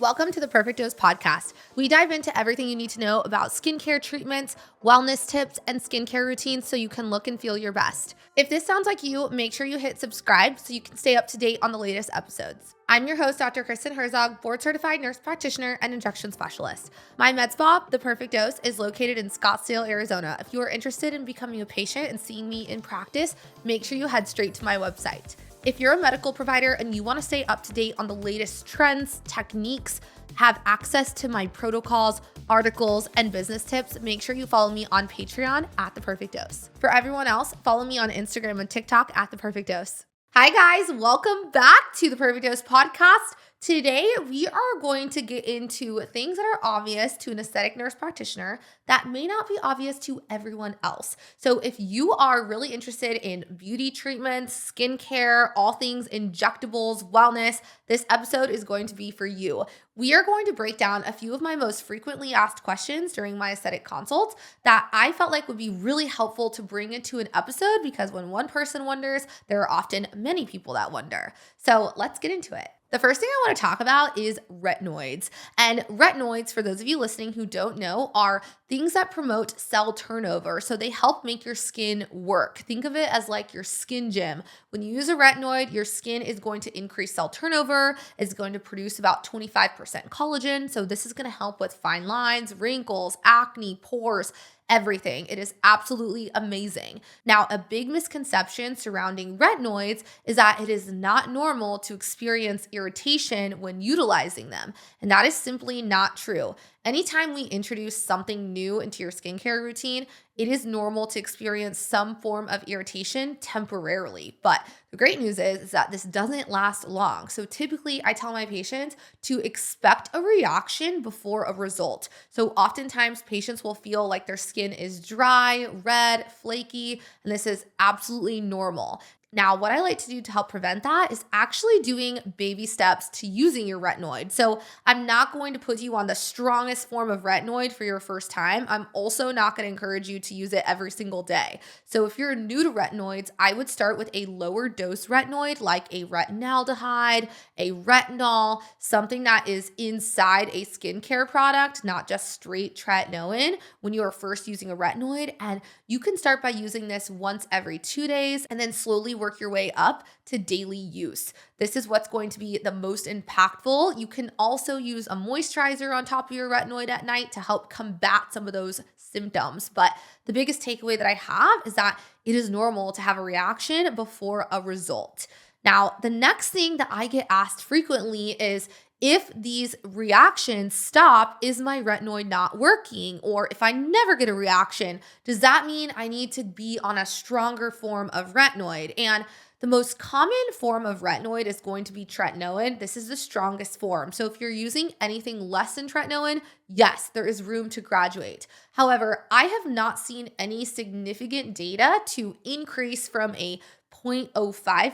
Welcome to the Perfect Dose podcast. We dive into everything you need to know about skincare treatments, wellness tips, and skincare routines so you can look and feel your best. If this sounds like you, make sure you hit subscribe so you can stay up to date on the latest episodes. I'm your host, Dr. Kristen Herzog, board-certified nurse practitioner and injection specialist. My med spa, The Perfect Dose, is located in Scottsdale, Arizona. If you are interested in becoming a patient and seeing me in practice, make sure you head straight to my website. If you're a medical provider and you want to stay up to date on the latest trends, techniques, have access to my protocols, articles, and business tips, make sure you follow me on Patreon at The Perfect Dose. For everyone else, follow me on Instagram and TikTok at The Perfect Dose. Hi guys, welcome back to The Perfect Dose podcast. Today, we are going to get into things that are obvious to an aesthetic nurse practitioner that may not be obvious to everyone else. So if you are really interested in beauty treatments, skincare, all things injectables, wellness, this episode is going to be for you. We are going to break down a few of my most frequently asked questions during my aesthetic consults that I felt like would be really helpful to bring into an episode, because when one person wonders, there are often many people that wonder. So let's get into it. The first thing I want to talk about is retinoids. And retinoids, for those of you listening who don't know, are things that promote cell turnover. So they help make your skin work. Think of it as like your skin gym. When you use a retinoid, your skin is going to increase cell turnover, is going to produce about 25% collagen. So this is going to help with fine lines, wrinkles, acne, pores, everything. It is absolutely amazing. Now, a big misconception surrounding retinoids is that it is not normal to experience irritation when utilizing them. And that is simply not true. Anytime we introduce something new into your skincare routine, it is normal to experience some form of irritation temporarily. But the great news is that this doesn't last long. So typically I tell my patients to expect a reaction before a result. So oftentimes patients will feel like their skin is dry, red, flaky, and this is absolutely normal. Now, what I like to do to help prevent that is actually doing baby steps to using your retinoid. So I'm not going to put you on the strongest form of retinoid for your first time. I'm also not going to encourage you to use it every single day. So if you're new to retinoids, I would start with a lower dose retinoid like a retinaldehyde, a retinol, something that is inside a skincare product, not just straight tretinoin when you are first using a retinoid. And you can start by using this once every 2 days and then slowly work your way up to daily use. This is what's going to be the most impactful. You can also use a moisturizer on top of your retinoid at night to help combat some of those symptoms. But the biggest takeaway that I have is that it is normal to have a reaction before a result. Now, the next thing that I get asked frequently is, if these reactions stop, is my retinoid not working? Or if I never get a reaction, does that mean I need to be on a stronger form of retinoid? And the most common form of retinoid is going to be tretinoin. This is the strongest form. So if you're using anything less than tretinoin, yes, there is room to graduate. However, I have not seen any significant data to increase from a 0.05%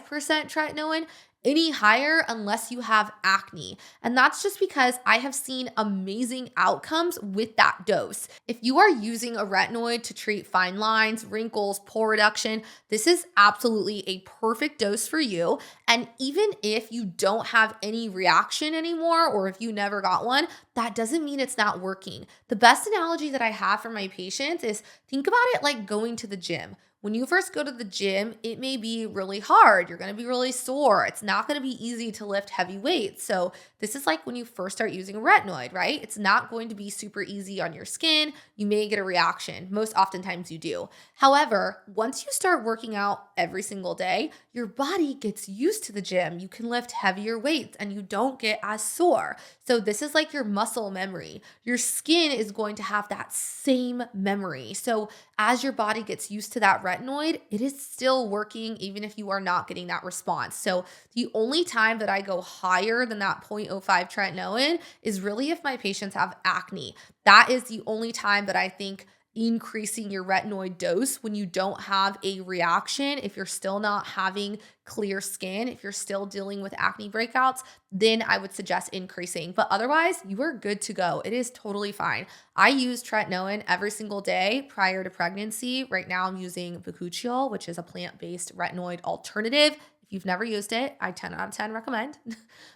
tretinoin any higher unless you have acne. And that's just because I have seen amazing outcomes with that dose. If you are using a retinoid to treat fine lines, wrinkles, pore reduction, this is absolutely a perfect dose for you. And even if you don't have any reaction anymore, or if you never got one, that doesn't mean it's not working. The best analogy that I have for my patients is, think about it like going to the gym. When you first go to the gym, it may be really hard. You're going to be really sore. It's not going to be easy to lift heavy weights. So this is like when you first start using a retinoid, right? It's not going to be super easy on your skin. You may get a reaction. Most oftentimes you do. However, once you start working out every single day, your body gets used to the gym. You can lift heavier weights and you don't get as sore. So this is like your muscle memory. Your skin is going to have that same memory. So as your body gets used to that retinoid, it is still working even if you are not getting that response. So the only time that I go higher than that 0.05 tretinoin is really if my patients have acne. That is the only time that I think increasing your retinoid dose when you don't have a reaction, if you're still not having clear skin, if you're still dealing with acne breakouts, then I would suggest increasing. But otherwise, you are good to go. It is totally fine. I use tretinoin every single day prior to pregnancy. Right now I'm using bakuchiol, which is a plant-based retinoid alternative. If you've never used it, I 10 out of 10 recommend.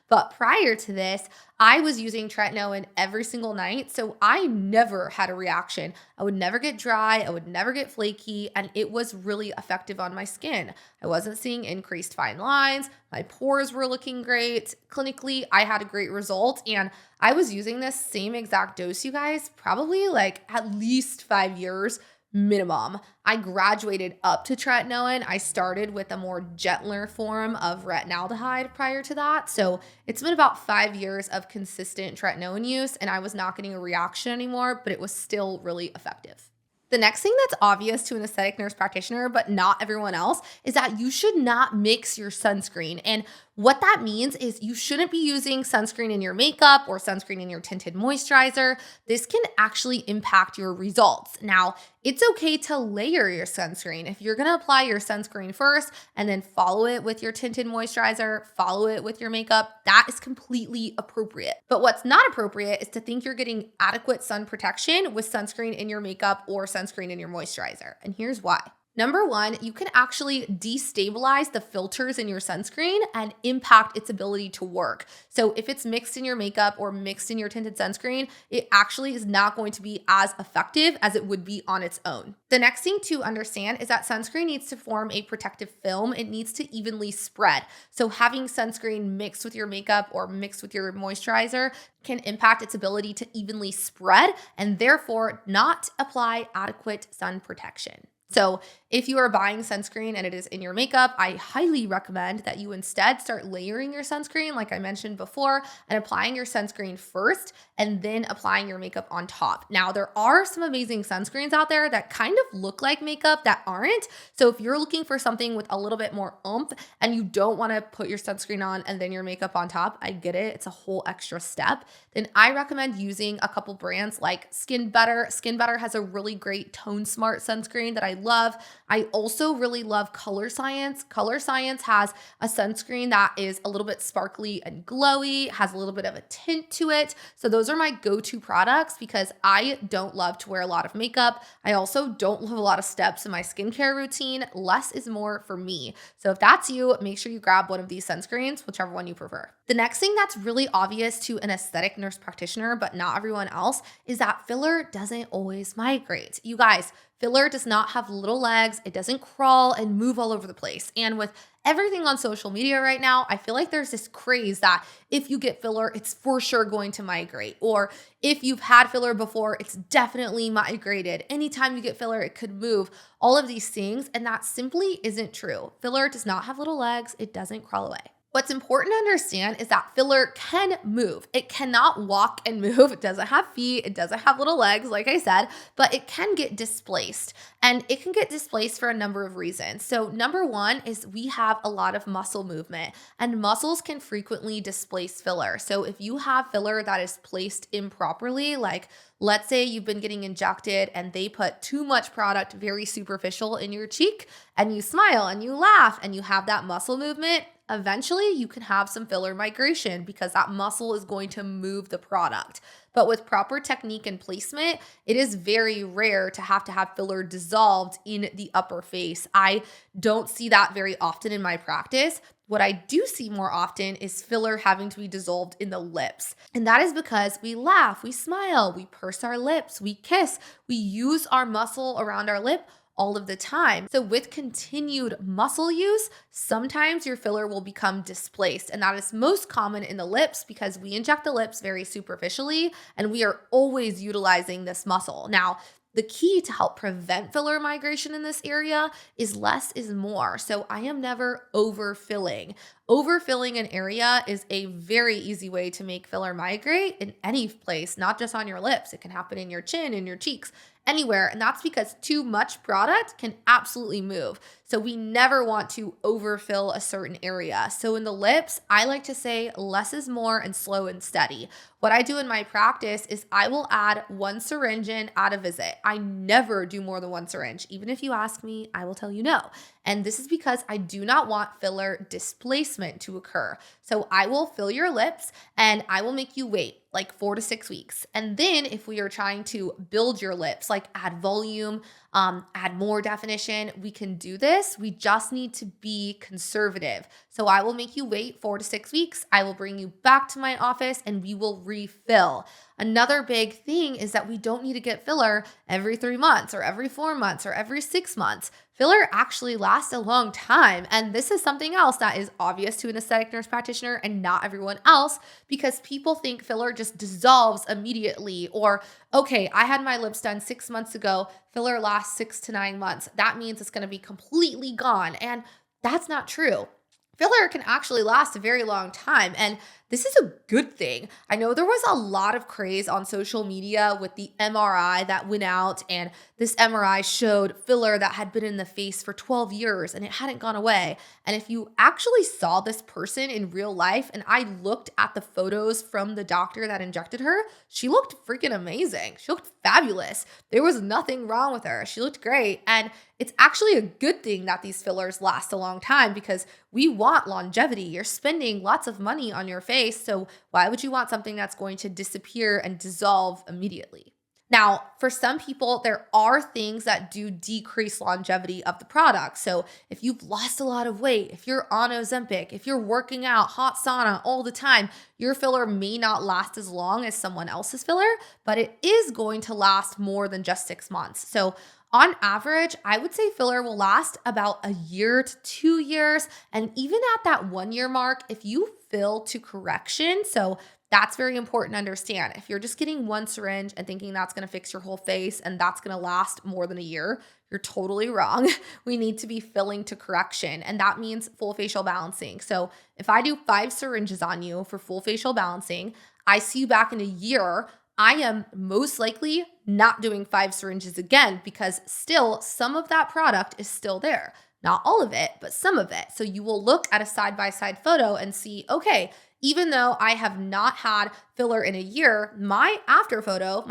But prior to this, I was using tretinoin every single night. So I never had a reaction. I would never get dry. I would never get flaky. And it was really effective on my skin. I wasn't seeing increased fine lines. My pores were looking great. Clinically, I had a great result. And I was using this same exact dose, you guys, probably like at least 5 years minimum. I graduated up to tretinoin. I started with a more gentler form of retinaldehyde prior to that. So it's been about 5 years of consistent tretinoin use, and I was not getting a reaction anymore, but it was still really effective. The next thing that's obvious to an aesthetic nurse practitioner, but not everyone else, is that you should not mix your sunscreen. And what that means is you shouldn't be using sunscreen in your makeup or sunscreen in your tinted moisturizer. This can actually impact your results. Now, it's okay to layer your sunscreen. If you're gonna apply your sunscreen first and then follow it with your tinted moisturizer, follow it with your makeup, that is completely appropriate. But what's not appropriate is to think you're getting adequate sun protection with sunscreen in your makeup or sunscreen in your moisturizer. And here's why. Number one, you can actually destabilize the filters in your sunscreen and impact its ability to work. So if it's mixed in your makeup or mixed in your tinted sunscreen, it actually is not going to be as effective as it would be on its own. The next thing to understand is that sunscreen needs to form a protective film. It needs to evenly spread. So having sunscreen mixed with your makeup or mixed with your moisturizer can impact its ability to evenly spread and therefore not apply adequate sun protection. So if you are buying sunscreen and it is in your makeup, I highly recommend that you instead start layering your sunscreen, like I mentioned before, and applying your sunscreen first and then applying your makeup on top. Now, there are some amazing sunscreens out there that kind of look like makeup that aren't. So if you're looking for something with a little bit more oomph and you don't want to put your sunscreen on and then your makeup on top, I get it. It's a whole extra step. Then I recommend using a couple brands like Skin Better. Skin Better has a really great Tone Smart sunscreen that I love. I also really love Color Science. Color Science has a sunscreen that is a little bit sparkly and glowy, has a little bit of a tint to it. So those are my go-to products because I don't love to wear a lot of makeup. I also don't love a lot of steps in my skincare routine. Less is more for me. So if that's you, make sure you grab one of these sunscreens, whichever one you prefer. The next thing that's really obvious to an aesthetic nurse practitioner, but not everyone else, is that filler doesn't always migrate. You guys, filler does not have little legs. It doesn't crawl and move all over the place. And with everything on social media right now, I feel like there's this craze that if you get filler, it's for sure going to migrate. Or if you've had filler before, it's definitely migrated. Anytime you get filler, it could move. All of these things, and that simply isn't true. Filler does not have little legs. It doesn't crawl away. What's important to understand is that filler can move. It cannot walk and move. It doesn't have feet. It doesn't have little legs, like I said, but it can get displaced. And it can get displaced for a number of reasons. So number one is we have a lot of muscle movement, and muscles can frequently displace filler. So if you have filler that is placed improperly, like let's say you've been getting injected and they put too much product very superficial in your cheek, and you smile and you laugh and you have that muscle movement, eventually you can have some filler migration because that muscle is going to move the product. But with proper technique and placement, it is very rare to have filler dissolved in the upper face. I don't see that very often in my practice. What I do see more often is filler having to be dissolved in the lips. And that is because we laugh, we smile, we purse our lips, we kiss, we use our muscle around our lip all of the time. So with continued muscle use, sometimes your filler will become displaced. And that is most common in the lips because we inject the lips very superficially and we are always utilizing this muscle. Now, the key to help prevent filler migration in this area is less is more. So I am never overfilling. Overfilling an area is a very easy way to make filler migrate in any place, not just on your lips. It can happen in your chin, in your cheeks, anywhere. And that's because too much product can absolutely move. So we never want to overfill a certain area. So in the lips, I like to say less is more and slow and steady. What I do in my practice is I will add 1 syringe in at a visit. I never do more than 1 syringe. Even if you ask me, I will tell you no. And this is because I do not want filler displacement to occur. So I will fill your lips and I will make you wait. like 4 to 6 weeks. And then if we are trying to build your lips, like add volume, add more definition, we can do this. We just need to be conservative. So I will make you wait 4 to 6 weeks. I will bring you back to my office and we will refill. Another big thing is that we don't need to get filler every 3 months or every 4 months or every 6 months. Filler actually lasts a long time. And this is something else that is obvious to an aesthetic nurse practitioner and not everyone else, because people think filler just dissolves immediately, or, okay, I had my lips done 6 months ago, filler lasts 6 to 9 months. That means it's going to be completely gone. And that's not true. Filler can actually last a very long time, and this is a good thing. I know there was a lot of craze on social media with the MRI that went out, and this MRI showed filler that had been in the face for 12 years and it hadn't gone away. And if you actually saw this person in real life, and I looked at the photos from the doctor that injected her, she looked freaking amazing. She looked fabulous. There was nothing wrong with her. She looked great. And it's actually a good thing that these fillers last a long time, because we want longevity. You're spending lots of money on your face. So why would you want something that's going to disappear and dissolve immediately? Now, for some people, there are things that do decrease longevity of the product. So if you've lost a lot of weight, if you're on Ozempic, if you're working out, hot sauna all the time, your filler may not last as long as someone else's filler, but it is going to last more than just 6 months. So on average, I would say filler will last about a year to 2 years. And even at that 1 year mark, if you fill to correction, so that's very important to understand. If you're just getting one syringe and thinking that's going to fix your whole face and that's going to last more than a year, you're totally wrong. We need to be filling to correction, and that means full facial balancing. So if I do 5 syringes on you for full facial balancing, I see you back in a year, I am most likely not doing 5 syringes again, because still some of that product is still there. Not all of it, but some of it. So you will look at a side-by-side photo and see, okay, even though I have not had filler in a year, my after photo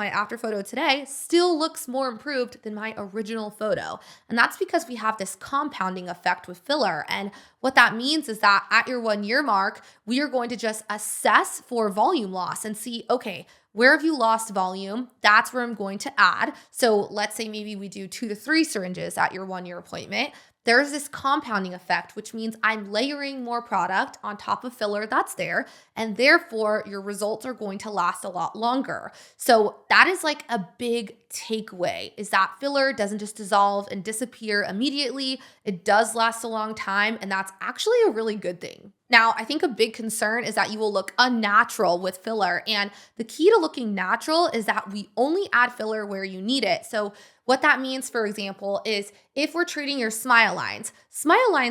today still looks more improved than my original photo. And that's because we have this compounding effect with filler. And what that means is that at your 1 year mark, we are going to just assess for volume loss and see, okay, where have you lost volume? That's where I'm going to add. So let's say maybe we do 2 to 3 syringes at your 1 year appointment. There's this compounding effect, which means I'm layering more product on top of filler that's there, and therefore your results are going to last a lot longer. So that is like a big takeaway, is that filler doesn't just dissolve and disappear immediately. It does last a long time, and that's actually a really good thing. Now, I think a big concern is that you will look unnatural with filler, and the key to looking natural is that we only add filler where you need it. So what that means, for example, is if we're treating your smile lines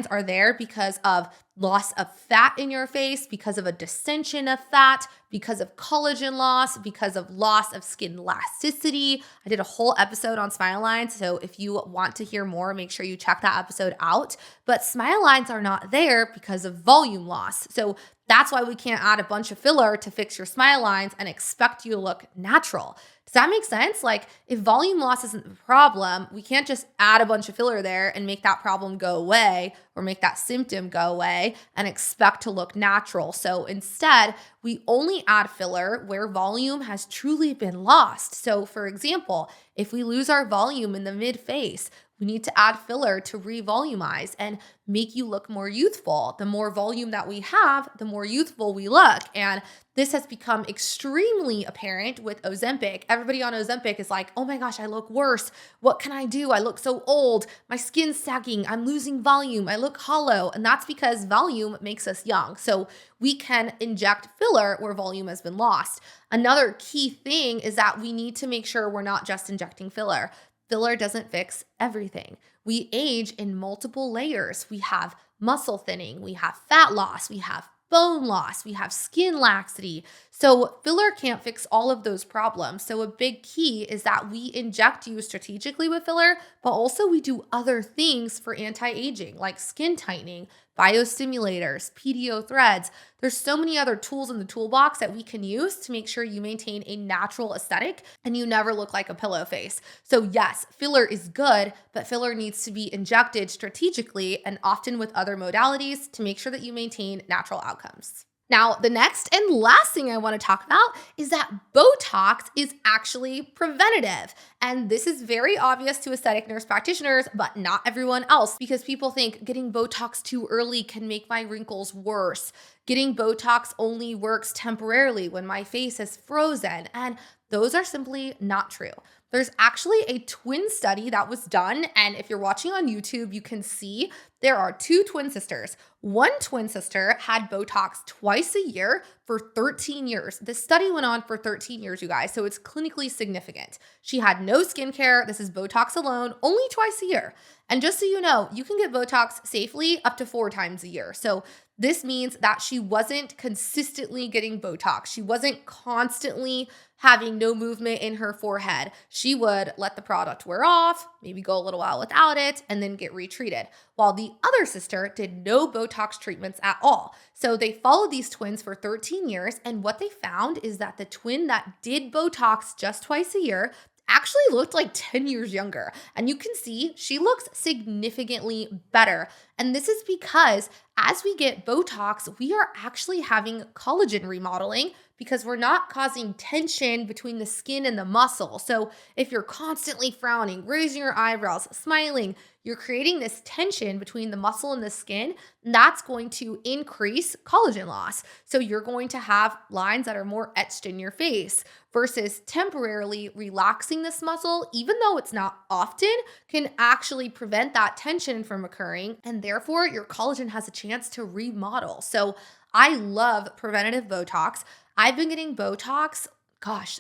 are there because of loss of fat in your face, because of a distension of fat, because of collagen loss, because of loss of skin elasticity. I did a whole episode on smile lines, so if you want to hear more, make sure you check that episode out. But smile lines are not there because of volume loss. So that's why we can't add a bunch of filler to fix your smile lines and expect you to look natural. Does that make sense? Like, if volume loss isn't the problem, we can't just add a bunch of filler there and make that problem go away or make that symptom go away and expect to look natural. So instead, we only add filler where volume has truly been lost. So for example, if we lose our volume in the mid-face, we need to add filler to revolumize and make you look more youthful. The more volume that we have, the more youthful we look. And this has become extremely apparent with Ozempic. Everybody on Ozempic is like, oh my gosh, I look worse. What can I do? I look so old. My skin's sagging. I'm losing volume. I look hollow. And that's because volume makes us young. So we can inject filler where volume has been lost. Another key thing is that we need to make sure we're not just injecting filler. Filler doesn't fix everything. We age in multiple layers. We have muscle thinning, we have fat loss, we have bone loss, we have skin laxity. So filler can't fix all of those problems. So a big key is that we inject you strategically with filler, but also we do other things for anti-aging, like skin tightening, biostimulators, PDO threads. There's so many other tools in the toolbox that we can use to make sure you maintain a natural aesthetic and you never look like a pillow face. So yes, filler is good, but filler needs to be injected strategically and often with other modalities to make sure that you maintain natural outcomes. Now, the next and last thing I want to talk about is that Botox is actually preventative. And this is very obvious to aesthetic nurse practitioners, but not everyone else, because people think getting Botox too early can make my wrinkles worse. Getting Botox only works temporarily when my face is frozen. And those are simply not true. There's actually a twin study that was done. And if you're watching on YouTube, you can see there are two twin sisters. One twin sister had Botox twice a year for 13 years. This study went on for 13 years, you guys, so it's clinically significant. She had no skincare. This is Botox alone, only twice a year. And just so you know, you can get Botox safely up to 4 times a year. So this means that she wasn't consistently getting Botox. She wasn't constantly having no movement in her forehead. She would let the product wear off, maybe go a little while without it, and then get retreated. While the other sister did no Botox treatments at all. So they followed these twins for 13 years, and what they found is that the twin that did Botox just twice a year actually looked like 10 years younger. And you can see she looks significantly better. And this is because as we get Botox, we are actually having collagen remodeling because we're not causing tension between the skin and the muscle. So if you're constantly frowning, raising your eyebrows, smiling, you're creating this tension between the muscle and the skin, and that's going to increase collagen loss. So you're going to have lines that are more etched in your face versus temporarily relaxing this muscle, even though it's not often, can actually prevent that tension from occurring. And therefore your collagen has a chance to remodel. So I love preventative Botox. I've been getting Botox,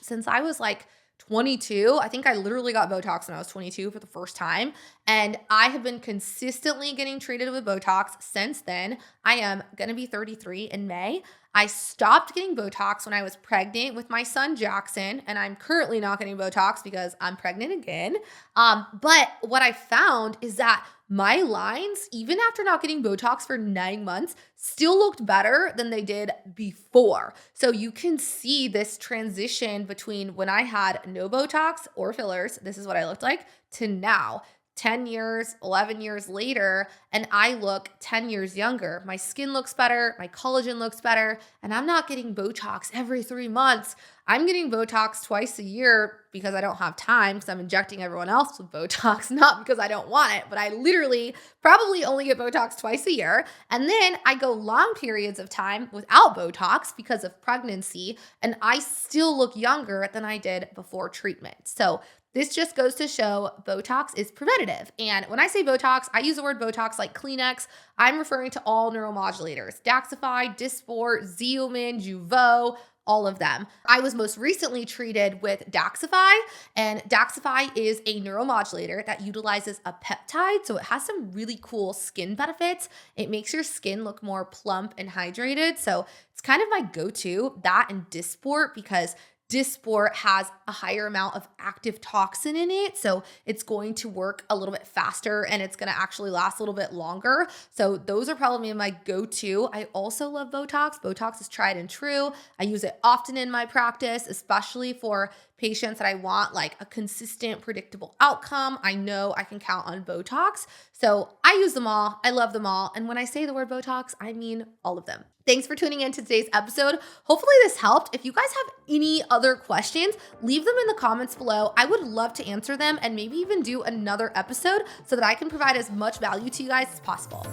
since I was like 22. I think I literally got Botox when I was 22 for the first time. And I have been consistently getting treated with Botox since then. I am going to be 33 in May. I stopped getting Botox when I was pregnant with my son, Jackson, and I'm currently not getting Botox because I'm pregnant again. But what I found is that my lines, even after not getting Botox for 9 months, still looked better than they did before. So you can see this transition between when I had no Botox or fillers, this is what I looked like, to now. 10 years, 11 years later, and I look 10 years younger. My skin looks better, my collagen looks better, and I'm not getting Botox every 3 months. I'm getting Botox twice a year because I don't have time because I'm injecting everyone else with Botox, not because I don't want it, but I literally probably only get Botox twice a year. And then I go long periods of time without Botox because of pregnancy, and I still look younger than I did before treatment. So this just goes to show Botox is preventative. And when I say Botox, I use the word Botox like Kleenex. I'm referring to all neuromodulators, Daxxify, Dysport, Xeomin, Jeuveau, all of them. I was most recently treated with Daxxify, and Daxxify is a neuromodulator that utilizes a peptide. So it has some really cool skin benefits. It makes your skin look more plump and hydrated. So it's kind of my go-to, that and Dysport, because Dysport has a higher amount of active toxin in it, so it's going to work a little bit faster and it's going to actually last a little bit longer. So those are probably my go-to. I also love Botox. Botox is tried and true. I use it often in my practice, especially for patients that I want like a consistent, predictable outcome. I know I can count on Botox. So I use them all. I love them all. And when I say the word Botox, I mean all of them. Thanks for tuning in to today's episode. Hopefully this helped. If you guys have any other questions, leave them in the comments below. I would love to answer them and maybe even do another episode so that I can provide as much value to you guys as possible.